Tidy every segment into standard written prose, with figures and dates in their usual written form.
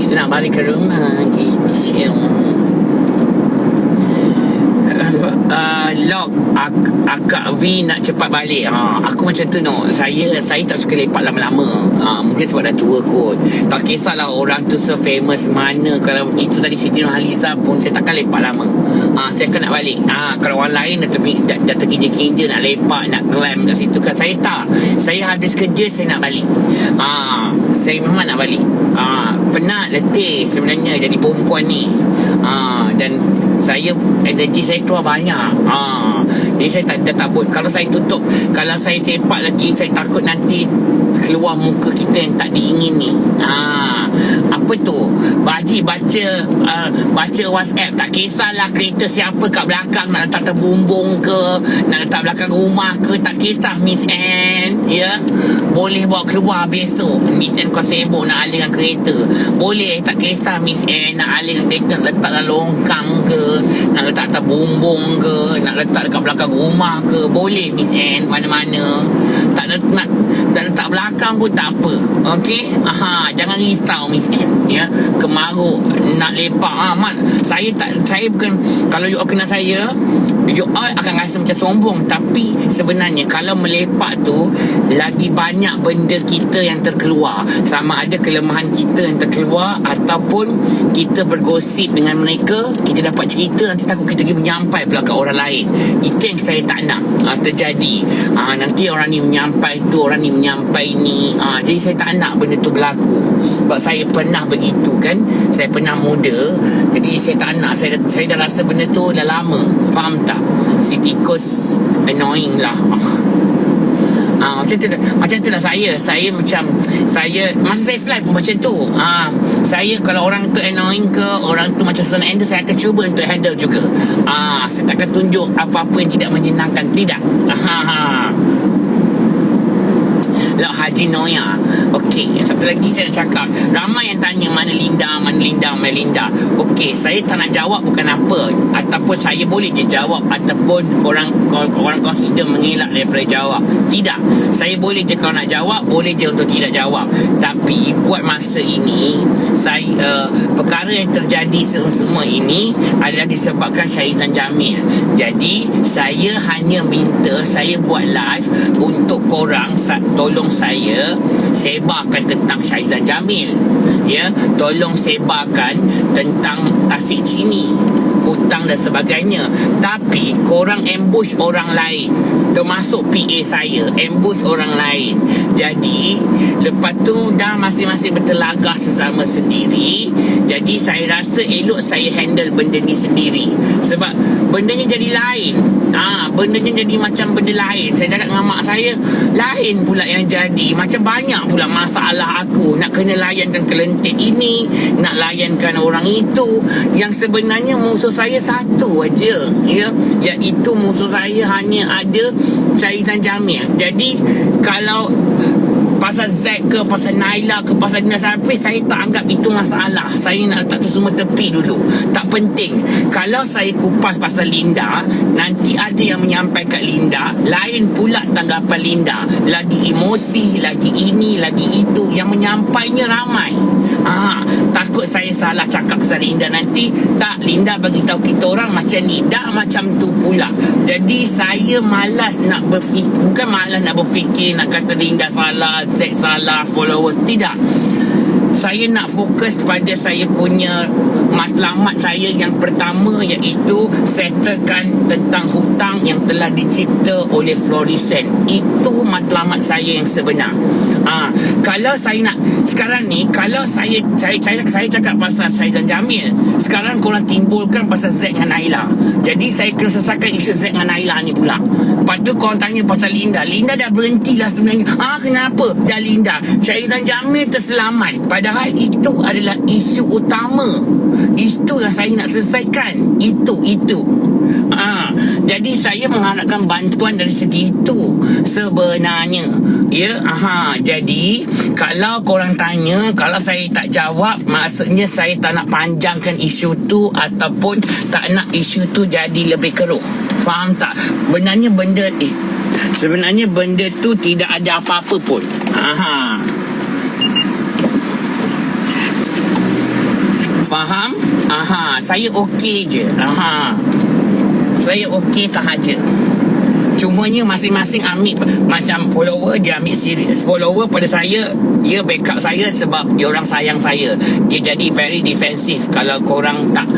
kita nak balik ke rumah gitu. Lock Akak V nak cepat balik. Aku macam tu Saya tak suka lepak lama-lama. Mungkin sebab dah tua kot. Tak kisahlah orang tu se-famous mana. Kalau itu tadi Siti Nurhaliza pun, saya takkan lepak lama. Saya akan nak balik. Kalau orang lain dah terkinja-kinja nak lepak, nak climb kat situ kan, saya tak. Saya habis kerja, saya nak balik. Saya memang nak balik. Penat, letih sebenarnya jadi perempuan ni. Dan saya, energi saya keluar banyak. Jadi saya dah tak buat. Kalau saya tutup, kalau saya cepat lagi, saya takut nanti keluar muka kita yang tak diingini. Apa tu? Baji baca WhatsApp, tak kisahlah kereta siapa kat belakang, nak letak terbumbung ke, nak letak belakang rumah ke, tak kisah Miss Ann, ya. Boleh bawa keluar besok. Miss Ann kau sibuk nak alihkan kereta, boleh, tak kisah Miss Ann nak alihkan kereta, nak letak dalam longkang ke, nak letak terbumbung ke, nak letak dekat belakang rumah ke, boleh Miss Ann, mana-mana. Tak letak belakang pun tak apa. Okey? Jangan risau Miss Ann, ya. Kemaruk nak lepak. Saya bukan, kalau you all kenal saya, you all akan rasa macam sombong, tapi sebenarnya kalau melepak tu lagi banyak benda kita yang terkeluar. Sama ada kelemahan kita yang terkeluar, ataupun kita bergosip dengan mereka, kita dapat cerita, nanti takut kita pergi menyampai pula kat orang lain. Itu yang saya tak nak terjadi. Nanti orang ni menyampai tu, orang ni menyampai ni. Jadi saya tak nak benda tu berlaku. Sebab saya pernah begitu kan. Saya pernah muda. Jadi saya tak nak. Saya dah rasa benda tu dah lama. Faham tak? Si tikus annoying lah. Macam tu lah saya macam, masa saya fly pun macam tu. Saya kalau orang tu annoying ke, orang tu macam susah nak handle, saya akan cuba untuk handle juga. Saya takkan tunjuk apa-apa yang tidak menyenangkan. Tidak. Lah Haji Noya. Okey, satu lagi saya nak cakap. Ramai yang tanya mana Linda. Okey, saya tak nak jawab bukan apa, ataupun saya boleh je jawab, ataupun korang consider mengelak daripada jawab. Tidak, saya boleh je, kalau nak jawab boleh je untuk tidak jawab. Tapi buat masa ini, perkara yang terjadi semua ini adalah disebabkan Syarizan Jamil. Jadi saya hanya minta, saya buat live untuk korang, tolong saya sebarkan tentang Syarizan Jamil, ya. Tolong sebarkan tentang Tasik Chini, hutang dan sebagainya. Tapi korang ambush orang lain, termasuk PA saya, ambush orang lain. Jadi lepas tu dah masing-masing bertelagah sesama sendiri. Jadi saya rasa elok saya handle benda ni sendiri, sebab bendanya jadi lain. Bendanya jadi macam benda lain. Saya cakap dengan mak saya, lain pula yang jadi. Macam banyak pula masalah aku, nak kena layankan kelentik ini, nak layankan orang itu, yang sebenarnya musuh saya satu aja, ya, iaitu musuh saya hanya ada Syarizan Jamil. Jadi kalau pasal Zack ke, pasal Naila ke, pasal Dina Safri, saya tak anggap itu masalah. Saya nak letak tu semua tepi dulu, tak penting. Kalau saya kupas pasal Linda, nanti ada yang menyampaikan Linda, lain pula tanggapan Linda, lagi emosi, lagi ini, lagi itu, yang menyampainya ramai. Takut saya salah cakap pasal Linda nanti. Tak, Linda bagi tahu kita orang macam ni, dah macam tu pula. Jadi saya malas nak berfikir, bukan malas nak berfikir nak kata Linda salah, Zack salah, followers, tidak. Saya nak fokus pada saya punya matlamat saya yang pertama, iaitu settlekan tentang hutang yang telah dicipta oleh Florissant. Itu matlamat saya yang sebenar. Kalau saya nak sekarang ni, kalau saya cakap pasal Syarizan Jamil, sekarang korang timbulkan pasal Zack dengan Naila. Jadi saya kena selesaikan isu Zack dengan Naila ni pula. Lepas tu korang tanya pasal Linda dah berhentilah sebenarnya. Kenapa? Dah Linda, Syarizan Jamil terselamat. Padahal itu adalah isu utama. Itu yang saya nak selesaikan. Itu. Jadi saya mengharapkan bantuan dari segi itu sebenarnya, ya. Jadi kalau korang tanya, kalau saya tak jawab, maksudnya saya tak nak panjangkan isu tu, ataupun tak nak isu tu jadi lebih keruh. Faham tak? Sebenarnya benda tu tidak ada apa-apa pun. Faham? Saya okey je. Saya okey sahaja. Cumanya masing-masing ambil, macam follower dia ambil serius. Follower pada saya, dia backup saya sebab dia orang sayang saya. Dia jadi very defensif kalau korang tak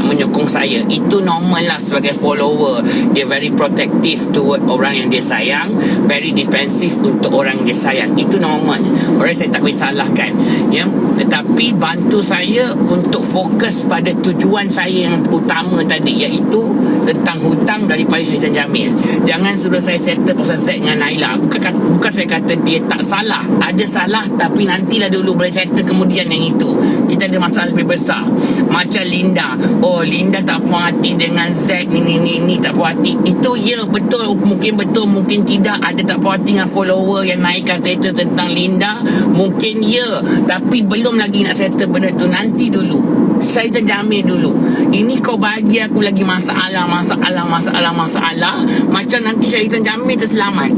menyokong saya. Itu normal lah sebagai follower. Dia very protective toward orang yang dia sayang, very defensif untuk orang yang dia sayang. Itu normal. Orang saya tak boleh salahkan, ya. Tetapi bantu saya untuk fokus pada tujuan saya yang utama tadi, iaitu tentang hutang daripada Syaitan Jamil. Jangan suruh saya settle pasal Z dengan Naila. Bukan saya kata dia tak salah. Ada salah, tapi nantilah dulu boleh settle kemudian yang itu. Kita ada masalah lebih besar. Macam Linda. Oh, Linda tak puas hati dengan Z ni tak puas hati. Itu ya, betul. Mungkin tidak. Ada tak puas hati dengan follower yang naikkan settle tentang Linda. Mungkin ya. Tapi belum lagi nak settle benda tu. Nanti dulu. Syaitan Jamil dulu. Ini kau bagi aku lagi masalah. Macam nanti Syaitan Jamil terselamat.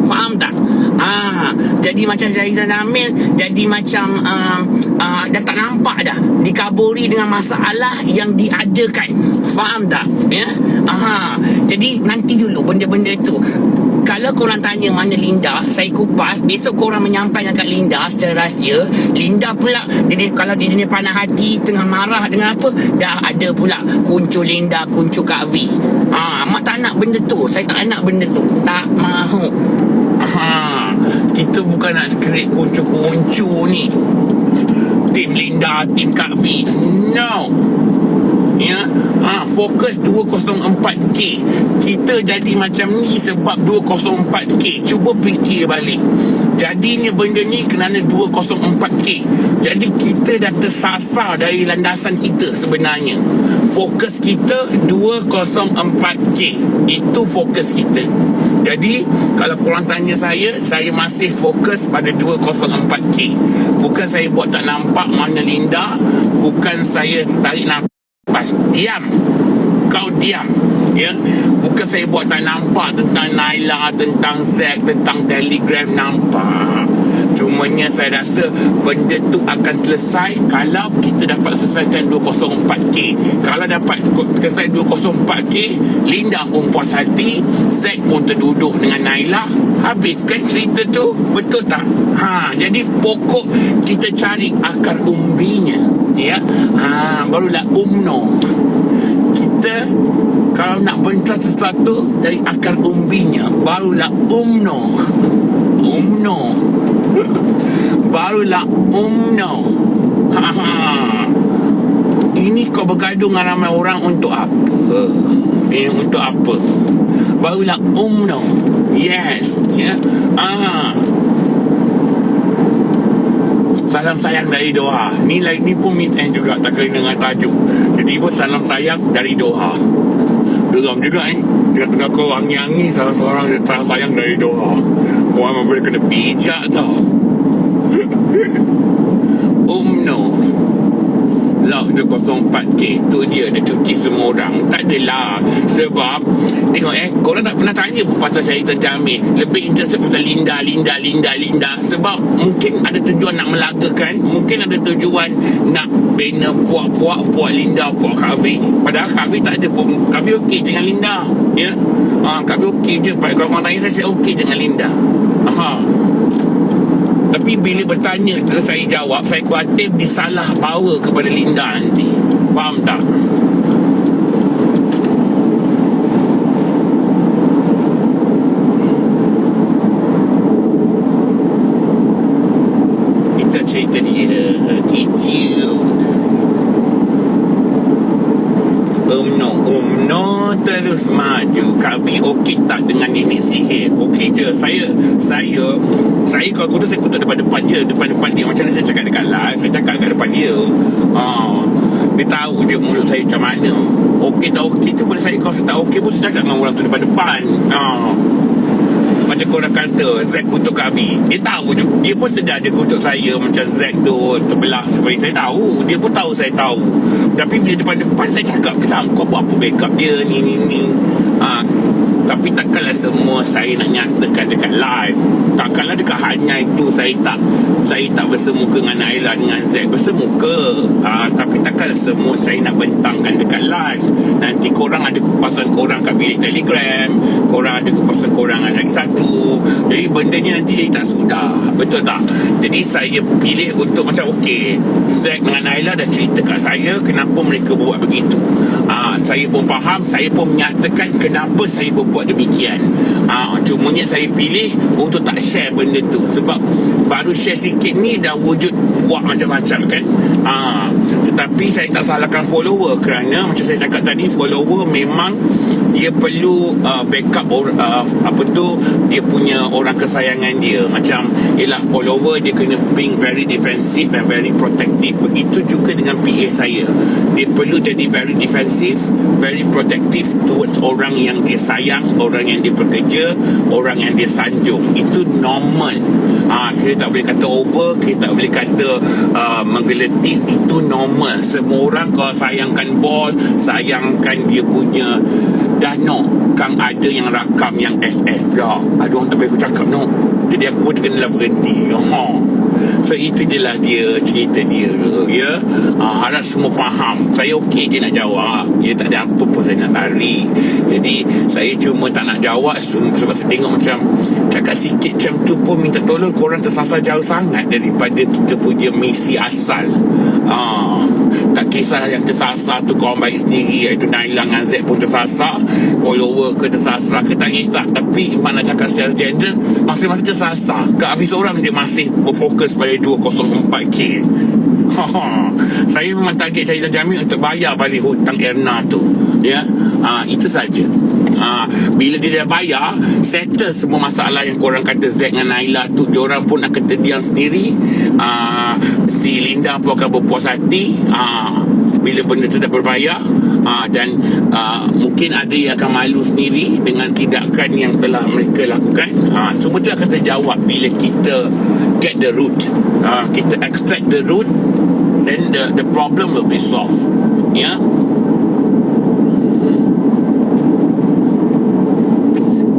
Faham tak? Jadi macam Syaitan Jamil, jadi macam dah tak nampak dah, dikaburi dengan masalah yang diadakan. Faham tak? Ya? Jadi nanti dulu benda-benda itu. Kalau korang tanya mana Linda, saya kupas. Besok korang menyampaikan kat Linda secara rahsia. Linda pula, kalau dia panah hati, tengah marah dengan apa, dah ada pula kuncu Linda, kuncu Kak V. Mak tak nak benda tu. Saya tak nak benda tu. Tak mahu. Kita bukan nak create kuncu-kuncu ni. Tim Linda, tim Kak V. No. Ya, fokus 204K. Kita jadi macam ni sebab 204K. Cuba fikir balik. Jadinya benda ni kerana 204K. Jadi kita dah tersasar dari landasan kita sebenarnya. Fokus kita 204K. Itu fokus kita. Jadi kalau korang tanya saya masih fokus pada 204K. Bukan saya buat tak nampak mana Linda. Bukan saya tarik nafas. Diam. Kau diam. Ya. Bukan saya buat tak nampak tentang Naila, tentang Zack, tentang Telegram. Nampak. Cumanya saya rasa benda tu akan selesai kalau kita dapat selesaikan 204K. Kalau dapat selesai 204K, Linda pun puas hati, Zack pun terduduk dengan Naila. Habis kan cerita tu? Betul tak? Jadi pokok kita cari akar umbinya. Ya. Barulah umno. Kita kalau nak bentar sesuatu dari akar umbinya, barulah umno. Barulah umno. Ini kau bergaduh dengan ramai orang untuk apa? Untuk apa? Barulah umno. Yes. Ya. Salam sayang dari Doha. Ni pun Miss N juga, tak kena dengan tajuk. Tiba-tiba salam sayang dari Doha. Geram juga tengah-tengah kau wangi-wangi salah seorang salam sayang dari Doha. Kau memang boleh kena pijak tau. No. Lock 204K tu dia dah cuti semua orang. Tak adalah. Sebab tengok korang tak pernah tanya pun pasal Syaitan Jamil. Lebih interest pasal Linda. Sebab mungkin ada tujuan nak melagakan, mungkin ada tujuan nak bina puak Linda, puak Kak V. Padahal Kak V tak ada pun. Kak V okey dengan Linda. Ya. Kak V okey je. Kalau korang tanya saya okey dengan Linda. Tapi bila bertanya ke saya jawab, saya khawatir disalah bawa kepada Linda nanti. Faham tak? Kita cerita dia gitu. Umno terus maju. Kami okey tak dengan nenek sihir? Okey je. Saya kalau kutu saya kutuk depan dia. Depan dia. Macam mana saya cakap dekat live, saya cakap dekat depan dia. Dia tahu je mulut saya macam mana. Okey tak okey tu pada saya. Kalau saya tak okey pun saya cakap dengan orang tu depan. Macam korang kata Zack kutuk kami, dia tahu je. Dia pun sedar dia kutuk saya. Macam Zack tu terbelah seperti saya tahu. Dia pun tahu saya tahu. Tapi bila depan saya cakap, kenapa kau buat apa backup dia ni. Tapi takkanlah semua saya nak nyatakan dekat live. Takkanlah dekat hanya itu saya tak bersemuka dengan Naila dengan Z. Bersemuka. Tapi takkanlah semua saya nak bentangkan dekat live. Nanti korang ada kupasan korang kat bilik Telegram, korang ada kupasan korang lagi satu. Jadi benda ni nanti jadi tak sudah. Betul tak? Jadi saya pilih untuk macam okey, Z dengan Naila dah cerita kat saya kenapa mereka buat begitu. Saya pun faham, saya pun menyatakan kenapa saya berbuat demikian. Cumanya saya pilih untuk tak share benda tu. Sebab baru share sikit ni dah wujud buat macam-macam kan. Tetapi saya tak salahkan follower, kerana macam saya cakap tadi, follower memang dia perlu backup dia punya orang kesayangan dia. Macam ialah follower dia kena being very defensive and very protective. Begitu juga dengan PA saya, dia perlu jadi very defensive, very protective towards orang yang dia sayang, orang yang dia bekerja, orang yang dia sanjung. Itu normal. Kita tak boleh kata over, kita tak boleh kata menggeletis. Itu normal. Semua orang kalau sayangkan ball, sayangkan dia punya Dano, Kang ada yang rakam yang SS dah. Ada orang tak boleh aku cakap no. Jadi aku pun kenalah berhenti. So itu je lah dia, cerita dia ya. Harap semua faham. Saya okey je nak jawab. Dia tak ada apa pun saya nak lari. Jadi saya cuma tak nak jawab sebab saya tengok macam cakap sikit macam tu pun minta tolong, korang tersasar jauh sangat daripada kita punya misi asal. Tak kisahlah yang tersasar tu korang baik sendiri, iaitu Naila dengan Z pun tersasar, follower ke tersasar ke, tak kisah. Tapi mana cakap secara gender, masing-masing tersasar. Ke habis orang dia masih berfokus pada 204K. Saya memang target Syahida Jamil untuk bayar balik hutang Erna tu. Ya, itu saja. Bila dia dah bayar, settle semua masalah yang korang kata Z dengan Naila tu, diorang pun akan terdiam sendiri. Si Linda pun akan berpuas hati bila benda tu dah berbayar. Dan mungkin ada yang akan malu sendiri dengan tindakan yang telah mereka lakukan. Semua tu akan terjawab bila kita get the root, kita extract the root, then the problem will be solved. Ya.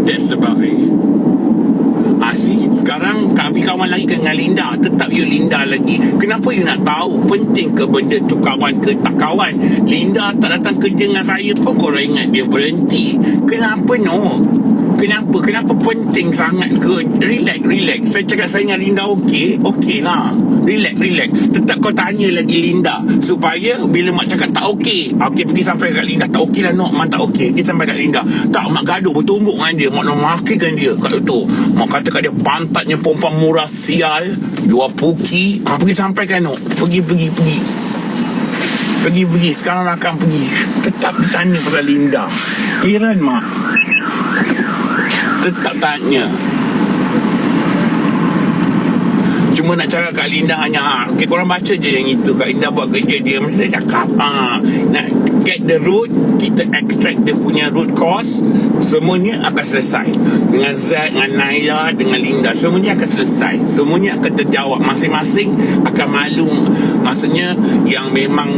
That's about it. See, sekarang kami kawan lagi dengan Linda. Tetap you Linda lagi. Kenapa you nak tahu? Penting ke benda tu kawan ke tak kawan? Linda tak datang kerja dengan saya pun korang ingat dia berhenti. Kenapa no? Kenapa penting sangat ke? Relax. Saya cakap saya dengan Linda okey lah. Relax. Tetap kau tanya lagi Linda, supaya bila mak cakap tak okey, pergi sampai kat Linda. Tak okey lah no, mak tak okey. Pergi sampai kat Linda. Tak, mak gaduh bertumbuk dengan dia, mak nak makikan dia kat tu. Mak kata kat dia, pantatnya perempuan murah sial, jual puki. Pergi sampaikan no. Pergi. Sekarang akan pergi. Tetap tanya pasal Linda. Heran mak. Tetap tanya. Cuma nak cakap Kak Linda hanya okay, korang baca je yang itu. Kak Linda buat kerja dia. Macam saya cakap, nak get the root, kita extract dia punya root cause, semuanya akan selesai. Dengan Z, dengan Naila, dengan Linda, semuanya akan selesai. Semuanya akan terjawab. Masing-masing akan malu. Maksudnya yang memang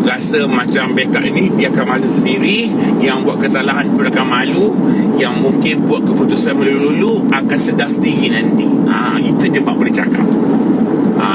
rasa macam backup ini, dia akan malu sendiri. Yang buat kesalahan pun akan malu. Yang mungkin buat keputusan melulu akan sedar sendiri nanti. Itu je mak boleh cakap.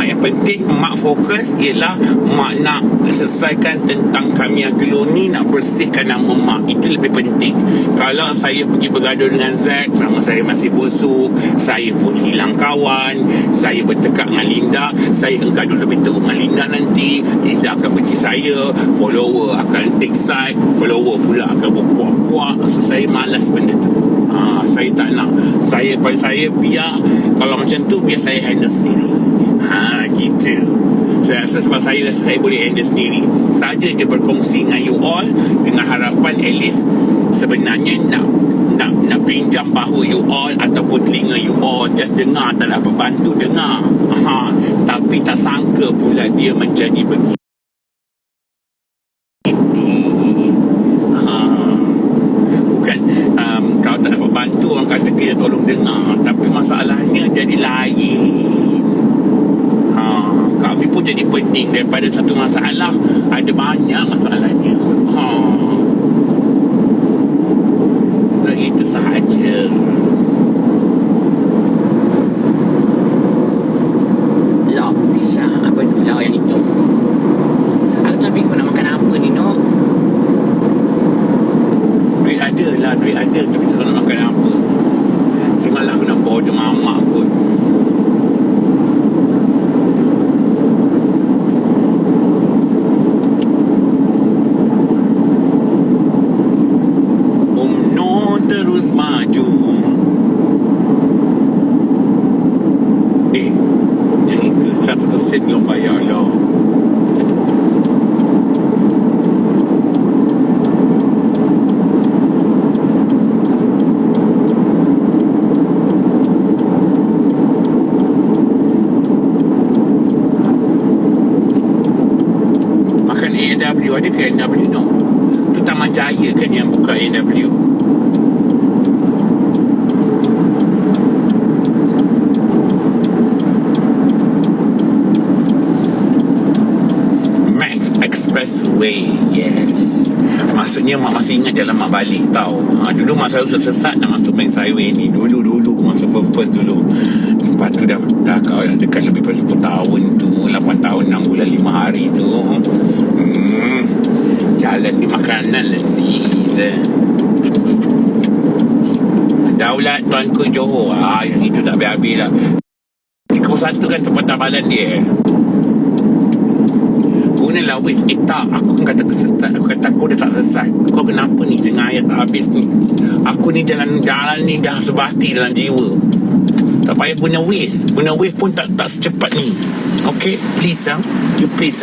Yang penting mak fokus ialah mak nak selesaikan tentang Kamia Gelo ni, nak bersihkan nama mak. Itu lebih penting. Kalau saya pergi bergaduh dengan Z, nama saya masih busuk, saya pun hilang kawan, saya bertekak dengan Linda, saya akan gaduh lebih teruk dengan Linda nanti. Linda akan benci saya, follower akan take side, follower pula akan berpuak-puak. So saya malas benda tu. Saya tak nak. Pada saya biar, kalau macam tu biar saya handle sendiri. Gitu. Saya rasa sebab saya rasa saya boleh handle sendiri. Saja je berkongsi dengan you all, dengan harapan at least sebenarnya nak pinjam bahu you all ataupun telinga you all, just dengar, tak dapat bantu dengar. Tapi tak sangka pula dia menjadi begitu. Kalau tak dapat bantu, orang kata kita tolong dengar, tapi masalahnya jadi lain. Kami pun jadi penting. Daripada satu masalah, ada banyak masalahnya. So itu sahaja. Lah, Syah, apa pula yang itu? Aku tak fikir nak makan apa ni, Nok? Duit ada lah, duit ada. Tapi tak tahu nak makan apa. Tengoklah aku nak order mamak kot. Terus maju. Yang itu 100% belum bayar lah. Makan A&W, ada ke A&W? No. Tu Taman Jaya kan yang buka A&W. Expressway, yes. Maksudnya mak masih ingat jalan mak balik tau. Dulu mak selalu sesat nak masuk Max Highway ni. Dulu masuk first dulu. Lepas tu dah dekat lebih pada 10 tahun tu, 8 tahun 6 bulan 5 hari tu. Jalan ni makanan lesit. Daulat Tuanku Johor, yang itu tak habis-habis lah. 31 kan tempat tabalan dia. Gunalah weh. Tak, aku kan kata kesesat. Aku kata aku dah tak sesat. Kau kenapa ni dengan ayat tak habis ni? Aku ni jalan ni dah sebati dalam jiwa. Tak payah guna waste. Guna waste pun tak secepat ni. Okay, please you please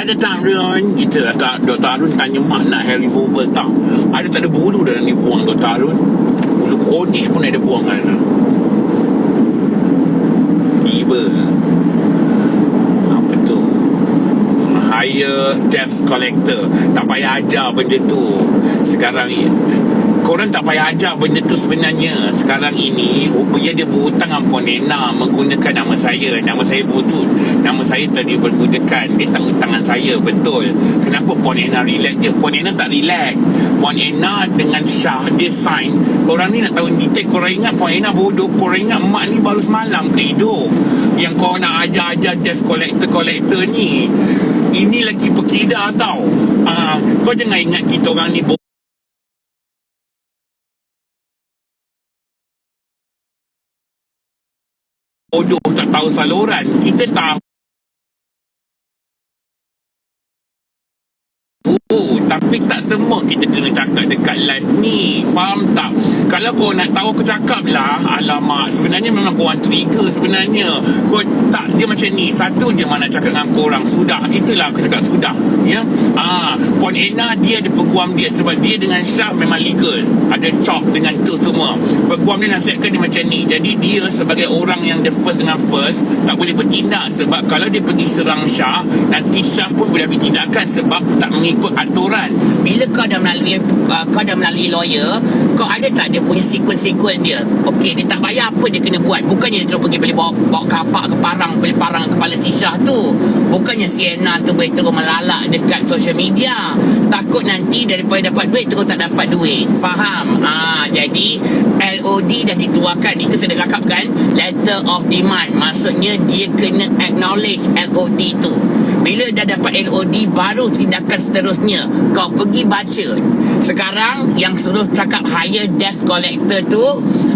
Ada tak Run? Kita Dr. Harun tanya mak nak hair removal tak? Ada tak ada bulu dalam ni buang Dr. Harun? Bulu konik pun ada buang kan? Tiba apa tu? Hire debt collector. Tak payah ajar benda tu sekarang ni. Korang tak payah ajar benda tu sebenarnya. Sekarang ini rupanya dia berhutang dengan Puan Nena menggunakan nama saya. Nama saya wujud. Nama saya tadi bergunakan. Dia tak hutangan saya. Betul. Kenapa Puan Nena relax je? Puan Nena tak relax. Puan Nena dengan Syah dia sign. Korang ni nak tahu detail. Korang ingat Puan Nena bodoh. Korang ingat mak ni baru semalam ke hidup. Yang korang nak ajar-ajar debt collector ni. Ini lagi berkidah tau. Kau jangan ingat kita orang ni bodoh, tak tahu saluran. Kita tahu, tapi tak semua kita kena cakap dekat live ni. Faham tak? Kalau kau nak tahu, aku cakap lah. Alamak, sebenarnya memang korang trigger sebenarnya. Kau tak, dia macam ni. Satu je mana cakap dengan korang. Sudah, itulah aku cakap sudah. Ya. Puan Ena dia ada peguam dia. Sebab dia dengan Syah memang legal. Ada chop dengan tu semua. Peguam dia nasihatkan dia macam ni. Jadi dia sebagai orang yang the first dengan first tak boleh bertindak. Sebab kalau dia pergi serang Syah, nanti Syah pun boleh ambil tindakan sebab tak mengikut aturan. Bila kau dah melalui lawyer, kau ada tak dia punya sequence dia? Okey, dia tak bayar apa dia kena buat. Bukannya dia terus pergi boleh bawa kapak ke parang, beli parang kepala si Syah tu. Bukannya Sienna tu boleh terus melalak dekat social media. Takut nanti daripada dapat duit terus tak dapat duit. Faham? Jadi LOD dah dikeluarkan. Itu saya dah cakapkan, letter of demand. Maksudnya dia kena acknowledge LOD tu. Bila dah dapat LOD, baru tindakan seterusnya. Kau pergi baca. Sekarang yang suruh cakap hire debt collector tu,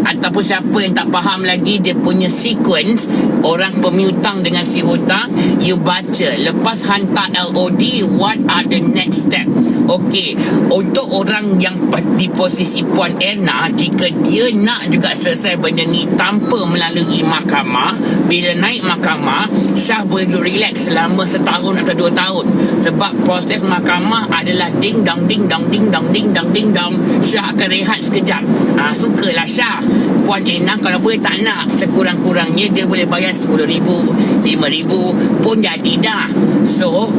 ataupun siapa yang tak faham lagi dia punya sequence, orang pemiutang dengan si hutang, you baca. Lepas hantar LOD, what are the next step? Okey, untuk orang yang di posisi Puan Erna, jika dia nak juga selesai benda ni tanpa melalui mahkamah, bila naik mahkamah, Syah boleh duduk relax selama setahun atau 2 tahun. Sebab proses mahkamah adalah ding dong ding dong ding dong ding dong ding dong. Syah akan rehat sekejap. Sukalah Syah. Puan Erna kalau boleh tak nak, sekurang-kurangnya dia boleh bayar RM10,000, RM5,000 pun jadi dah. So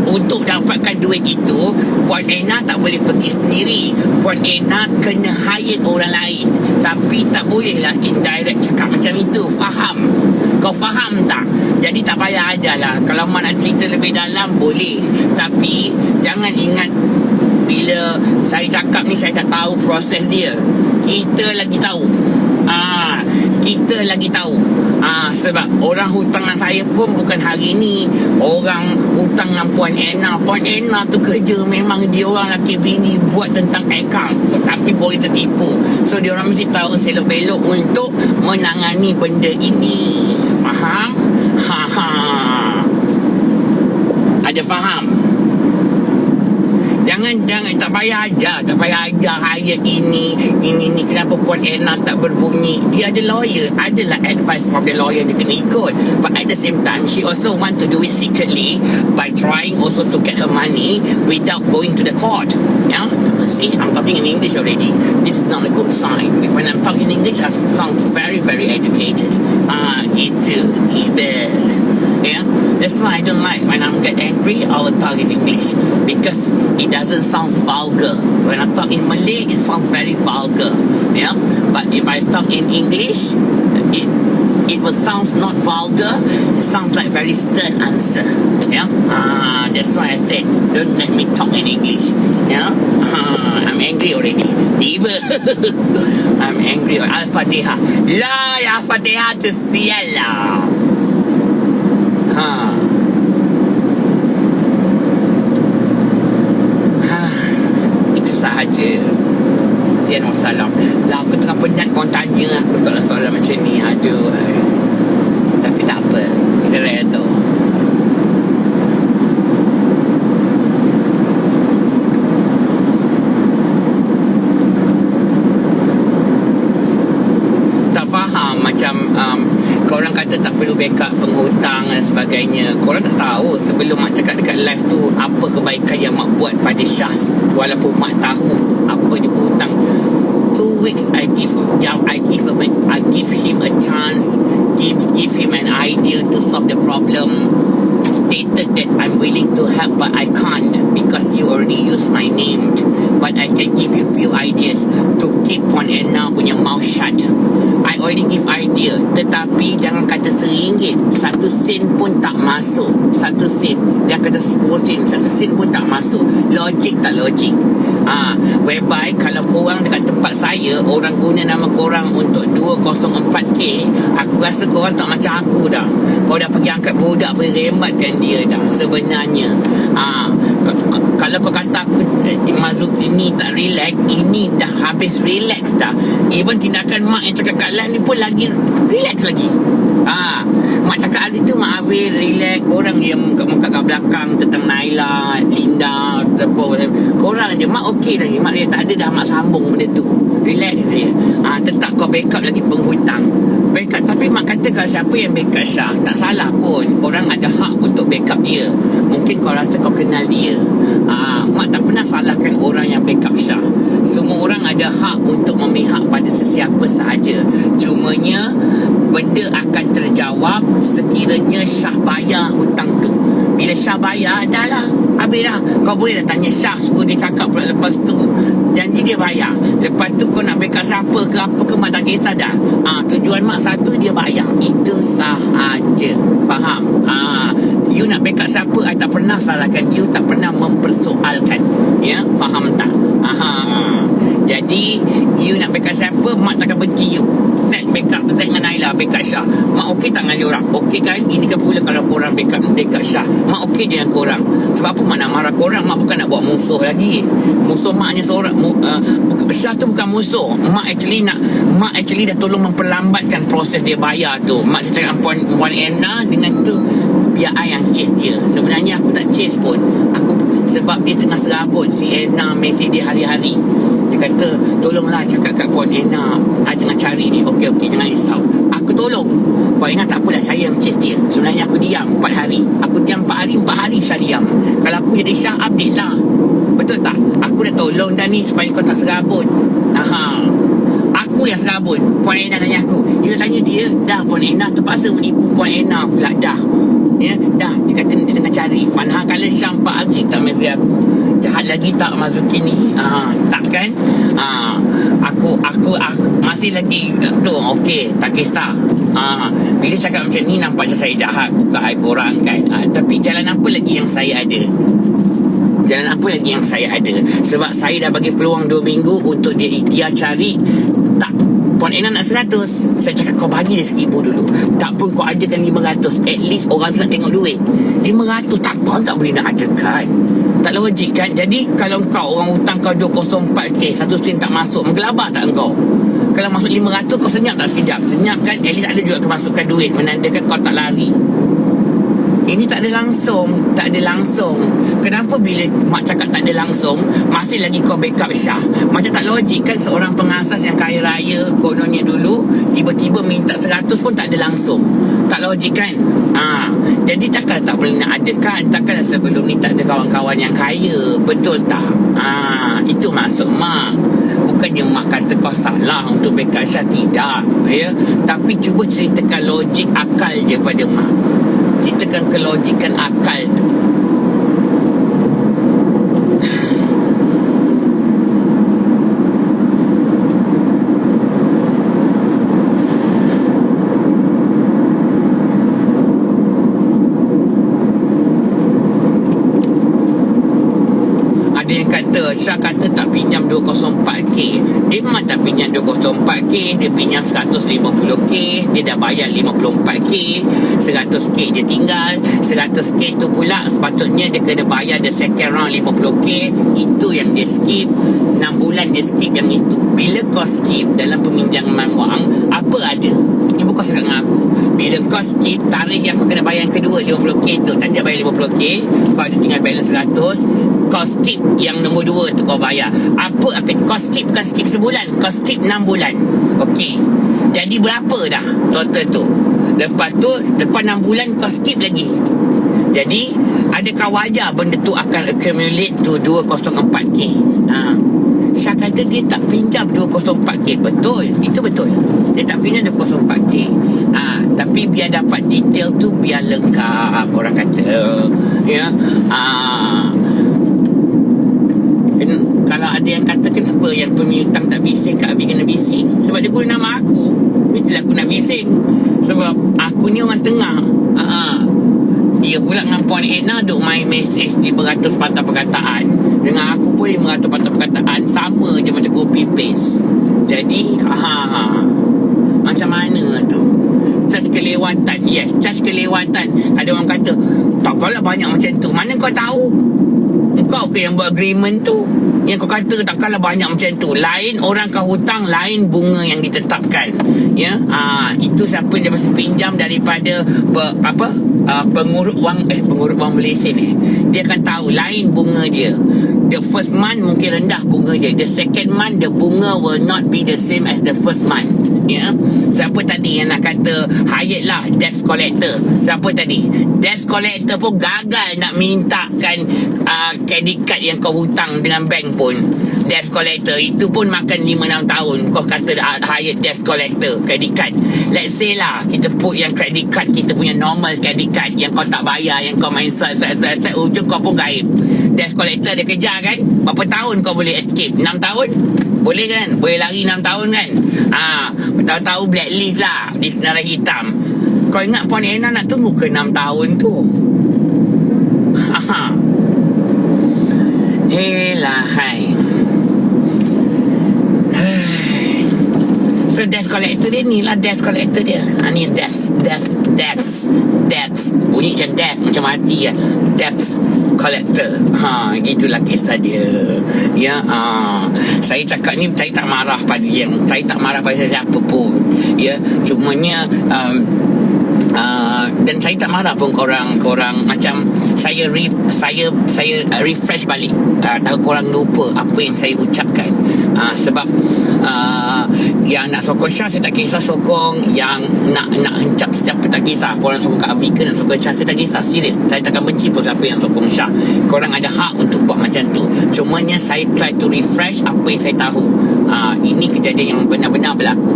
untuk dapatkan duit itu, Puan Erna tak boleh pergi sendiri. Puan Erna kena hire orang lain. Tapi tak bolehlah indirect cakap macam itu. Faham? Kau faham tak? Jadi tak payah ajarlah. Kalau mak nak cerita lebih dalam, boleh. Tapi jangan ingat bila saya cakap ni, saya tak tahu proses dia. Kita lagi tahu. Kita lagi tahu. Sebab orang hutang dengan saya pun bukan hari ni. Orang hutang dengan Puan Erna. Puan Erna tu kerja memang dia orang laki bini buat tentang account, tapi boleh tertipu. So dia orang mesti tahu selok-belok untuk menangani benda ini. Faham? Ada faham? Jangan tak payah ajar ayat ini kenapa Puan Erna tak berbunyi. Dia ada lawyer, adalah advice from the lawyer dia kena ikut. But at the same time, she also want to do it secretly by trying also to get her money without going to the court. Yeah, see, I'm talking in English already. This is not a good sign. When I'm talking in English, I sound very, very educated. Itu iba. Yeah, that's why I don't like when I get angry, I will talk in English because it doesn't sound vulgar. When I talk in Malay, it sounds very vulgar. Yeah, but if I talk in English, it will sound not vulgar. It sounds like very stern answer. Yeah, that's why I said don't let me talk in English. Yeah, I'm angry already. Tiba, I'm angry. Al-Fatihah. La, Al-Fatihah tu sial lah. Itu sahaja. Sian wassalam. Lah aku tengah penat kau tanya aku soalan-soalan macam ni. Aduh. Tapi tak apa. Kita raya tu. Tak faham macam korang kata tak perlu backup penghutang dan sebagainya. Korang tak tahu sebelum mak cakap dekat live tu apa kebaikan yang mak buat pada Syah. Walaupun mak tahu apa dia berhutang. 2 weeks I give him a chance, give him an idea to solve the problem. Stated that I'm willing to help, but I can't because you already used my name. But I can give you few ideas to keep Puan Erna punya mouth shut. I already give idea, tetapi jangan kata RM1, 1 sen pun tak masuk. 1 sen, dia kata 10 sen, 1 sen pun tak masuk. Logik tak logik? Whereby kalau korang dekat tempat saya, orang guna nama korang untuk 204K, aku rasa korang tak macam aku dah. Kau dah pergi angkat budak, pergi rembatkan dia dah sebenarnya. Kalau kau kata aku Mazuk ini tak relax, ini dah habis relax dah. Even tindakan mak yang cakap kat live ni pun lagi relax lagi. Mak cakap hari tu mak habis relax. Korang dia muka kat belakang tentang Naila, Linda, korang je. Mak okey lagi. Mak dia tak ada dah mak sambung benda tu. Relax je. Tetap kau backup lagi penghutang. Backup. Tapi mak kata kalau siapa yang backup Syah, tak salah pun. Korang ada hak untuk backup dia. Mungkin kau rasa kau kenal dia. Mak tak pernah salahkan orang yang backup Syah. Semua orang ada hak untuk memihak pada sesiapa sahaja. Cumanya benda akan terjawab sekiranya Syah bayar hutang tu. Bila Syah bayar, dah lah, habis dah. Kau boleh dah tanya Syah, suruh dia cakap pula lepas tu. Janji dia bayar. Lepas tu kau nak backup siapa ke apa ke, mak tak kisah dah. Tujuan mak satu, dia bayar. Itu sahaja. Faham? You nak backup siapa, I tak pernah salahkan. You tak pernah mempersoalkan. Ya, faham tak? Jadi Jadi you nak backup siapa, mak takkan benci you. Z backup, Z dengan Naila backup Syah. Mak okey tak dengan diorang? Okey kan? Ini kan pula kalau korang backup Syah. Mak okey je dengan korang. Sebab apa mak nak marah korang? Mak bukan nak buat musuh lagi. Musuh maknya seorang Syah tu bukan musuh. Mak actually dah tolong memperlambatkan proses dia bayar tu. Mak saya cakap Puan Erna dengan tu, biar I yang chase dia. Sebenarnya aku tak chase pun. Sebab dia tengah serabut. Si Erna mesej dia hari-hari. Dia kata, tolonglah cakap kat Puan Erna, I tengah cari ni. Okey, jangan risau. Aku tolong. Puan Erna tak apalah, saya yang chase dia. Sebenarnya aku diam 4 hari. Aku diam 4 hari Syah diam. Kalau aku jadi Syah, update lah. Betul tak? Aku dah tolong dah ni supaya kau tak serabut. Aku yang serabut. Puan Erna tanya aku. Dia tanya dia, dah Puan Erna terpaksa menipu Puan Erna pula. Dah. Dah. Dia kata dia tengah cari. Padahal kalau Syah 4 hari tak mesej aku. Jahat lagi tak Mazuki ni? Tak kan? Aku masih lagi tu. Okey, tak kisah. Bila cakap macam ni nampak macam saya jahat, buka aib orang kan. Tapi jalan apa lagi yang saya ada? Sebab saya dah bagi peluang 2 minggu untuk dia ikhtiar cari. Tak, Puan Erna nak 100. Saya cakap kau bagi dia 1,000 dulu. Tak pun kau adakan 500. At least orang tu nak tengok duit. 500 tak, kau tak boleh nak adakan. Tak logik kan? Jadi kalau kau orang hutang kau 204k, 1 sen tak masuk, menggelabah tak engkau? Kalau masuk 500 kau senyap tak sekejap? Senyap kan? At least ada juga kemasukan duit, menandakan kau tak lari. Ini tak ada langsung. Kenapa bila mak cakap tak ada langsung, masih lagi kau backup Syah? Macam tak logik kan? Seorang pengasas yang kaya raya kononnya dulu, tiba-tiba minta 100 pun tak ada langsung. Tak logik kan? Jadi takkan tak boleh nak adakan. Takkan sebelum ni tak ada kawan-kawan yang kaya. Betul tak? Itu maksud mak. Bukannya mak kata kau salah untuk backup Syah, tidak ya. Tapi cuba ceritakan logik akal je pada mak. Ceritakan kelogikan akal tu. Ada yang kata Syah kata tak pinjam 204k. Dia memang tak pinjam 204k. Dia pinjam 150k. Dia dah bayar 54k. 100k je tinggal. 100k tu pula sepatutnya dia kena bayar the second round 50k. Itu yang dia skip. 6 bulan dia skip yang itu. Bila kau skip dalam peminjaman wang, apa ada? Cuba kau cakap dengan aku. Bila kau skip, tarikh yang kau kena bayar yang kedua 50k tu, tadi dah bayar 50k, kau ada tinggal balance 100. Kau skip yang nombor 2 tu kau bayar. Apa akan kau skip? Bukan skip sebulan, kau skip 6 bulan. Okey, jadi berapa dah total tu? Lepas tu lepas 6 bulan kau skip lagi. Jadi adakah wajar benda tu akan accumulate to 204k? Syah kata dia tak pinjam 204k. Betul, itu betul. Dia tak pinjam 204k. Tapi biar dapat detail tu, biar lengkap, orang kata. Ya. Kalau ada yang kata kenapa yang pemiutang tak bising, Kak Abi kena bising, sebab dia guna nama aku, mestilah aku nak bising. Sebab aku ni orang tengah. Dia pula dengan Puan Erna duk main message 500 patah perkataan, dengan aku pun 500 patah perkataan. Sama je macam copy paste. Jadi macam mana tu? Charge kelewatan. Yes, charge kelewatan. Ada orang kata takkanlah banyak macam tu. Mana kau tahu? Kau ke yang buat agreement tu? Yang kau kata takkanlah banyak macam tu. Lain orang kau hutang, lain bunga yang ditetapkan. Ya, itu siapa dia pasti pinjam daripada pengurut wang Malaysia ni. Dia akan tahu lain bunga dia. The first month mungkin rendah bunga dia. The second month the bunga will not be the same as the first month. Ya, siapa tadi yang nak kata Hayat lah debt collector? Siapa tadi? Debt collector pun gagal nak mintakan credit card yang kau hutang dengan bank pun. Debt collector itu pun makan 5-6 tahun. Kau kata Hayat debt collector credit card. Let's say lah kita put yang credit card, kita punya normal credit card yang kau tak bayar, yang kau main swipe ujung kau pun gaib. Debt collector dia kejar kan? Berapa tahun kau boleh escape? 6 tahun? Boleh kan? Boleh lari 6 tahun kan? Tahu-tahu blacklist lah di senarai hitam. Kau ingat Puan Erna nak tunggu ke 6 tahun tu? Elah hai. death collector dia ni lah, death collector dia. Ni death. Bunyi macam death, macam mati lah. Death collector. Gitulah kisah dia. Ya, saya cakap ni, saya tak marah pada saya tak marah pada siapa pun. Ya, cumanya dan saya tak marah pun korang macam saya refresh balik, tahu korang lupa apa yang saya ucapkan. Sebab yang nak sokong Syah saya tak kisah, sokong yang nak hencap siapa tak kisah, korang sokong Kak Abi ke nak sokong Syah saya tak kisah, serius. Saya takkan benci pun siapa yang sokong Syah. Korang ada hak untuk buat macam tu. Cumanya saya try to refresh apa yang saya tahu. Ini kejadian yang benar-benar berlaku.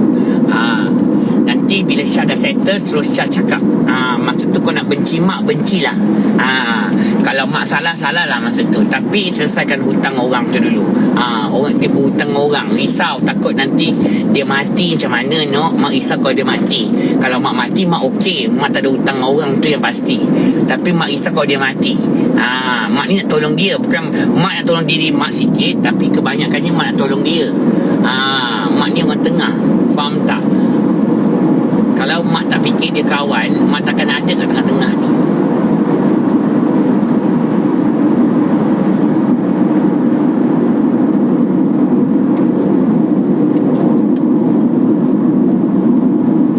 Nanti bila Syah dah settle, terus Syah cakap, masa tu kau nak benci mak, bencilah. Kalau mak salah lah masa tu. Tapi selesaikan hutang orang tu dulu. Orang dia berhutang orang, risau takut nanti dia mati macam mana. Mak risau kalau dia mati. Kalau mak mati, mak okey, mak tak ada hutang orang tu yang pasti. Tapi mak risau kalau dia mati. Mak ni nak tolong dia, bukan mak nak tolong diri mak sikit, tapi kebanyakannya mak nak tolong dia. Mak ni orang tengah, faham tak? Kalau mak tak fikir dia kawan, mak takkan ada kat tengah-tengah ni.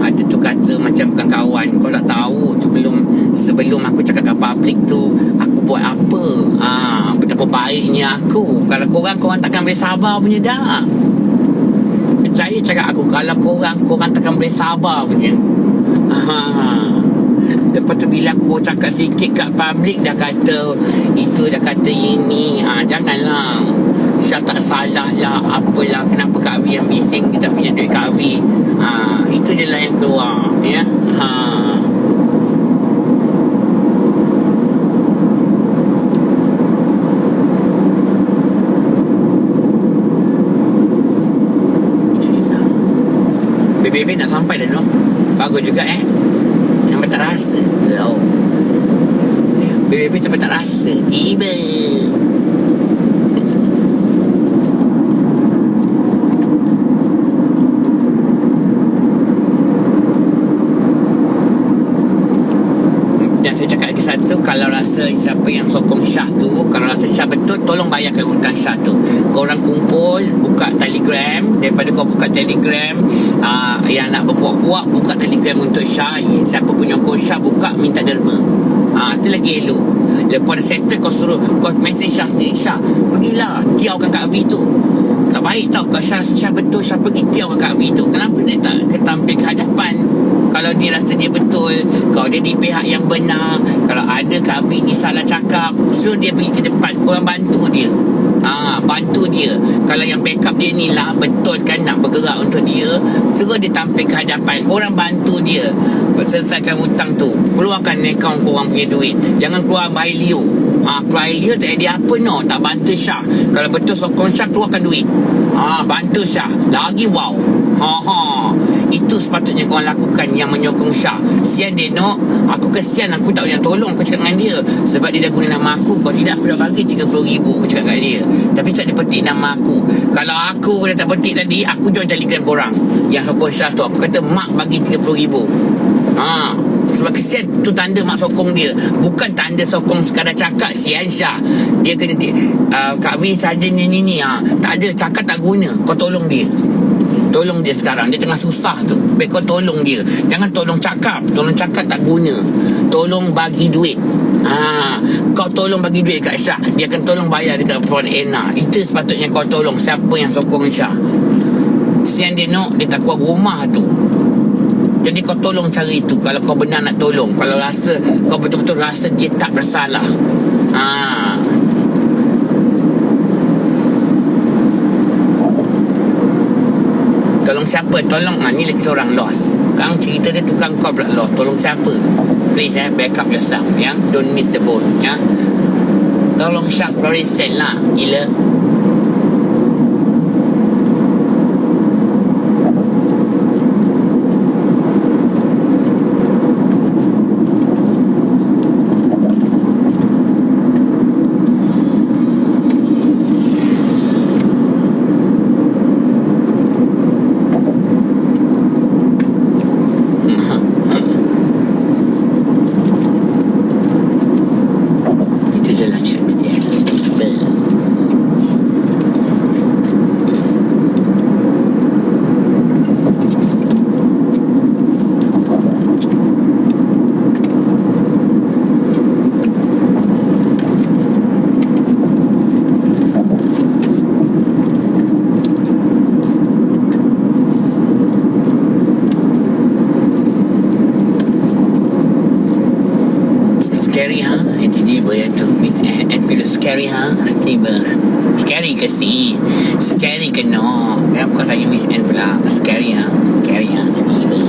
Ada tu kata macam bukan kawan. Kau tak tahu sebelum aku cakap kat public tu, aku buat apa. Betapa baiknya aku. Kalau korang takkan boleh sabar punya dah. Percaya cakap aku, kalau korang takkan boleh sabar punya. Lepas tu bila aku baru cakap sikit kat public, dah kata itu, dah kata ini. Janganlah. Syah tak salah lah, apalah, kenapa Kak Abi yang bising kita punya duit Kak Abi. Itu je lah yang keluar. Ya. Bebe nak sampai dah, no? Bagus juga, sampai tak rasa. Bebe sampai tak rasa. Tiba. Dan saya cakap lagi satu, kalau rasa siapa yang sokong Syah tu, kalau rasa Syah betul, tolong bayarkan hutang Syah tu. Korang kumpul, buka Telegram. Daripada kau buka Telegram, yang nak berpuak-puak, buka Telegram untuk Syah. Siapa punya kau Syah, buka, minta derma. Itu lagi elok. Lepas dah settle, kau suruh, kau message Syah sendiri, Syah, pergilah tiaukan Kak Abi tu. Tak baik tau. Kalau Syah betul, Syah pergi tiaukan Kak Abi tu. Kenapa dia tak ketampil ke hadapan? Kalau dia rasa dia betul, kalau dia di pihak yang benar, kalau ada Kak Abi ni salah cakap, suruh dia pergi ke depan. Korang bantu dia. Bantu dia. Kalau yang backup dia ni lah betul kan, nak bergerak untuk dia, suruh dia tampil ke hadapan. Korang bantu dia selesaikan hutang tu. Keluarkan akaun korang punya duit. Jangan keluar by Leo. Keluar Leo tak ada apa, no. Tak bantu Syah. Kalau betul sokong Syah, keluarkan duit. Bantu Syah. Lagi wow. Itu sepatutnya korang lakukan, yang menyokong Syah. Sian dia, no. Aku kesian, aku tak boleh tolong. Aku cakap dengan dia sebab dia dah guna nama aku. Kalau tidak, aku dah bagi 30,000. Aku cakap dengan dia. Tapi sebab dia petik nama aku. Kalau aku dah tak petik tadi, aku join Telegram korang yang sokong Syah tu. Aku kata mak bagi 30,000. Sebab kesian tu, tanda mak sokong dia, bukan tanda sokong sekadar cakap. Sian Syah, dia kena Kak Abi saja ni tak ada cakap, tak guna. Kau tolong dia. Tolong dia sekarang, dia tengah susah tu. Baik kau tolong dia. Jangan tolong cakap. Tolong cakap tak guna. Tolong bagi duit. Kau tolong bagi duit kat Syah, dia akan tolong bayar dekat Puan Ena. Itu sepatutnya kau tolong siapa yang sokong Syah. Sian dia, no, dia tak kuat rumah tu. Jadi kau tolong cari itu. Kalau kau benar nak tolong, kalau rasa kau betul-betul rasa dia tak bersalah. Tolong siapa? Tolong, ni lagi seorang lost. Kang cerita dia tukang kau pula lost. Tolong siapa? Please, back up yourself, don't miss the boat, Tolong Syah Florissant lah. Gila. Itulah cerita dia. Scary ha? Tiba-tiba yang tu Miss and feel scary ha? Tiba scary ke si? Scary ke no? Kenapa kau tanya Miss Anne pula? Scary ha? Scary ha? Tiba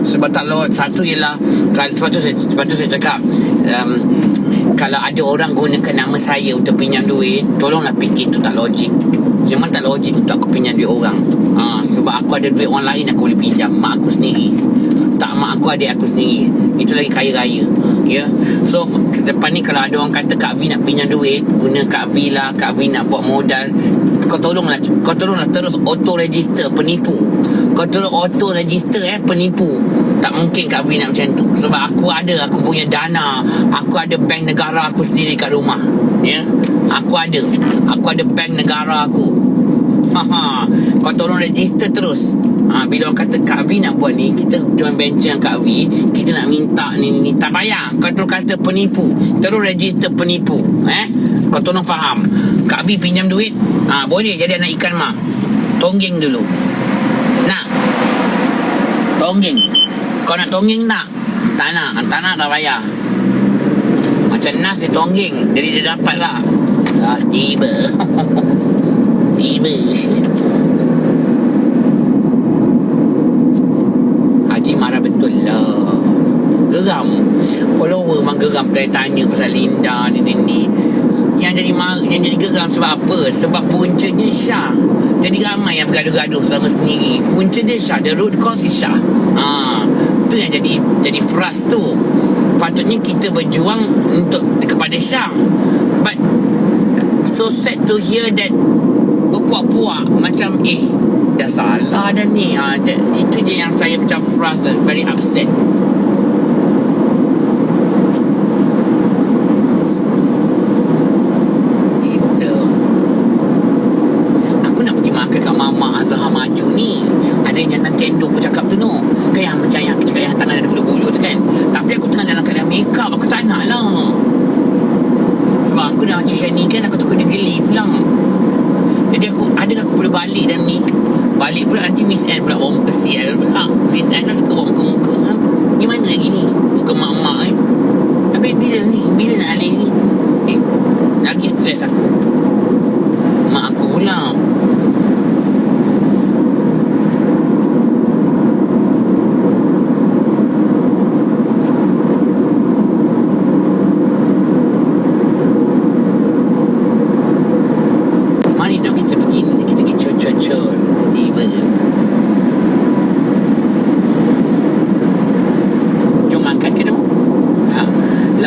sebab tak lewat satu ialah sebab tu saya cakap kalau ada orang gunakan nama saya untuk pinjam duit, tolonglah fikir tu tak logik. Memang tak logik untuk aku pinjam duit orang. Sebab aku ada duit orang lain aku boleh pinjam, mak aku sendiri. Tak, mak aku adik aku sendiri. Itu lagi kaya raya. Ya. So ke depan ni kalau ada orang kata Kak V nak pinjam duit, guna Kak V lah, Kak V nak buat modal, kau tolonglah terus auto register penipu. Kau tolong auto register penipu. Tak mungkin Kak V nak macam tu. Sebab aku punya dana, aku ada bank negara aku sendiri kat rumah. Ya. Aku ada bank negara aku. Kau tolong register terus. Bila orang kata Kak V nak buat ni, kita join venture dengan Kak V, kita nak minta ni tak payah. Kau terus kata penipu, terus register penipu. Kau tolong faham. Kak V pinjam duit, boleh jadi anak ikan mak. Tonggeng dulu. Nak tonggeng? Kau nak tonggeng tak? Tak nak tak payah. Macam Nas dia tonggeng, jadi dia dapat lah. Tiba Haji marah betul lah. Geram. Follower memang geram. Saya tanya pasal Linda ni. Yang jadi geram sebab apa? Sebab puncanya Syah. Jadi ramai yang bergaduh-gaduh selama sendiri. Punca dia Syah. The root cause is Syah. Itu yang jadi frust tu. Patutnya kita berjuang untuk kepada Syah. But so sad to hear that berpuak-puak macam dah salah dah ni. Itu dia yang saya macam frust, very upset. Gitu. Aku nak pergi makan kat Mama Azhar Maju ni. Ada yang Nintendo aku cakap tu no. Kan yang macam yang aku cakap yang tangan ada bulu-bulu tu kan. Tapi aku tengah dalam keadaan makeup, aku tak nak lah. Sebab aku dah macam ni kan, aku takut dia geli pula. Jadi adakah aku boleh balik dan ni? Balik pula nanti Miss Anne pula bawa muka sial pula. Miss Anne kan suka bawa muka-muka. Ni mana lagi ni? Muka mak-mak Tapi bila ni? Bila nak alih ni? Lagi stres aku. Mak aku pula.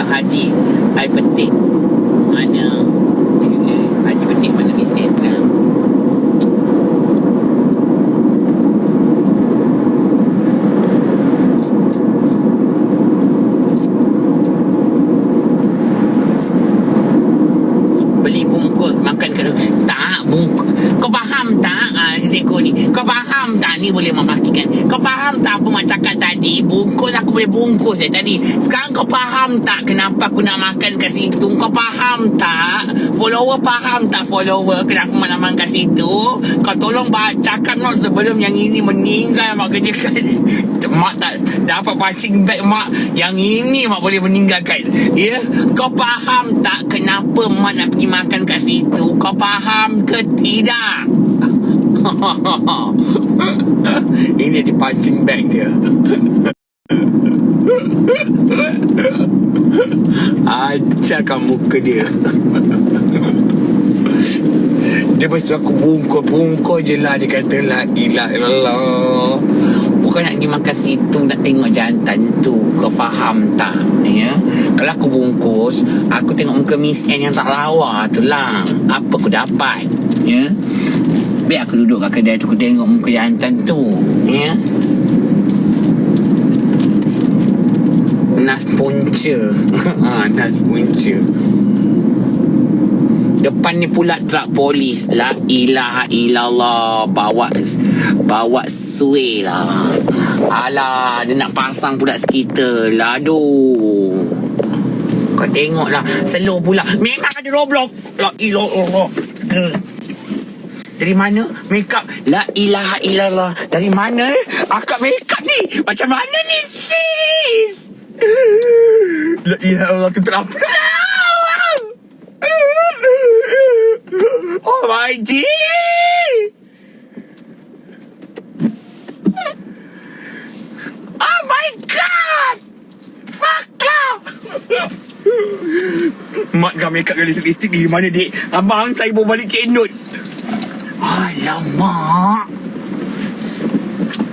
Haji, I petik mana Haji petik mana Miss Anne lah. Beli bungkus makan ke tak bungkus. Kau faham tak Zeko ni? Kau faham tak ni boleh memastikan? Kau faham tak apa mak cakap tadi? Bungkus aku boleh bungkus tadi. Sekarang kau faham tak kenapa aku nak makan kat situ? Kau faham tak? Follower faham tak follower kenapa malam makan kat situ? Kau tolong cakap not sebelum yang ini meninggal mak kerjakan. Mak tak dapat punching bag mak. Yang ini mak boleh meninggalkan. Ya? Kau faham tak kenapa mak nak pergi makan kat situ? Kau faham ke tidak? Ini di punching bag dia. Ajarkan muka dia. Dia pasal aku bungkus je lah. Dia kata la ilah illallah. bukan nak pergi makan situ, nak tengok jantan tu. Kau faham tak? Ya. Kalau aku bungkus, aku tengok muka Miss N yang tak lawa tu lah. Apa aku dapat? Ya. Biar aku duduk kat kedai tu, aku tengok muka jantan tu. Ya. Nas punca. Nas punca. Depan ni pula truk polis. La ilaha illallah. Bawa suai lah. Alah, dia nak pasang pula stiker lah. Aduh. Kau tengok lah. Slow pula. Memang ada Roblox. La ilaha. Dari mana? Makeup. La ilaha illallah. Dari mana? Akak makeup ni. Macam mana ni sis? La ilaha illallah. Tu terapa. Oh my God. Oh my God. Fuck lah. Mak kau makeup dengan lipstick di mana dek? Abang saya bawa balik cendut. Alamak.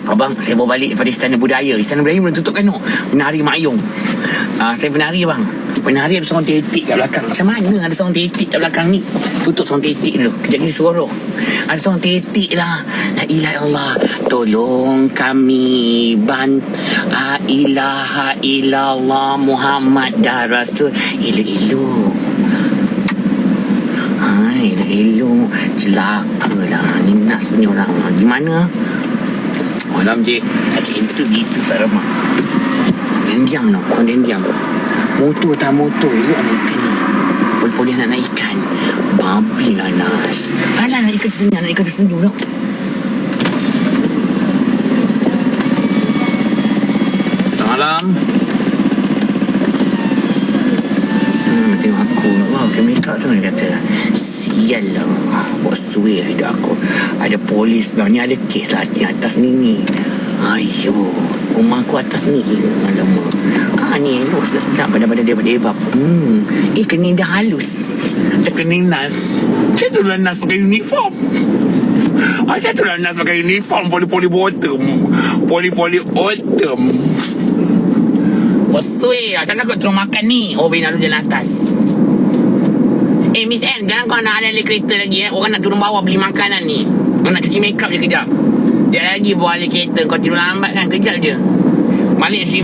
Abang, saya bawa balik daripada Istana Budaya. Istana Budaya belum tutup kan tu? Penari Mak Ayung. Saya penari bang. Penari ada seorang tetik kat belakang. Macam mana ada seorang tetik kat belakang ni? Tutup seorang tetik dulu. Kejap ni suara. Ada seorang tetik lah. La ilaha illallah. Tolong kami La ilaha illallah Muhammad dah Rasul. Elu-elu. Elu-elu. Celaka lah. Ni nas punya orang. Gimana? Malam cik. Cik itu gitu Sarama. Diam no. Kau diam. Motor tak motor. Elok nak ikan ni. Boleh nak ikan. Babi lah Nas. Alah nak ikan tersenyum. Nak ikan tersenyum no. Semalam. Tengok aku. Wow, ke makeup tu dia kata. Sial lah. Buat suai hidup aku. Ada polis bilang ni ada kes lah di atas ni. Ayo. Rumah aku atas ni. Alamak. Ni elok sedap pada debab-debab. Kening dah halus. Macam kening Nas. Macam tu lah Nas pakai uniform. Macam tu lah Nas pakai uniform. Poli-poli bottom. Poli-poli autumn. Wasui. Macam mana kau turun makan ni? Oh, Bina lu jalan atas. Miss N, jangan kau nak alih kereta lagi. Orang nak turun bawah beli makanan ni. Kau nak cuci makeup je kejap. Dia lagi bawa alih kereta. Kau tidur lambat kan? Kejap je. Balik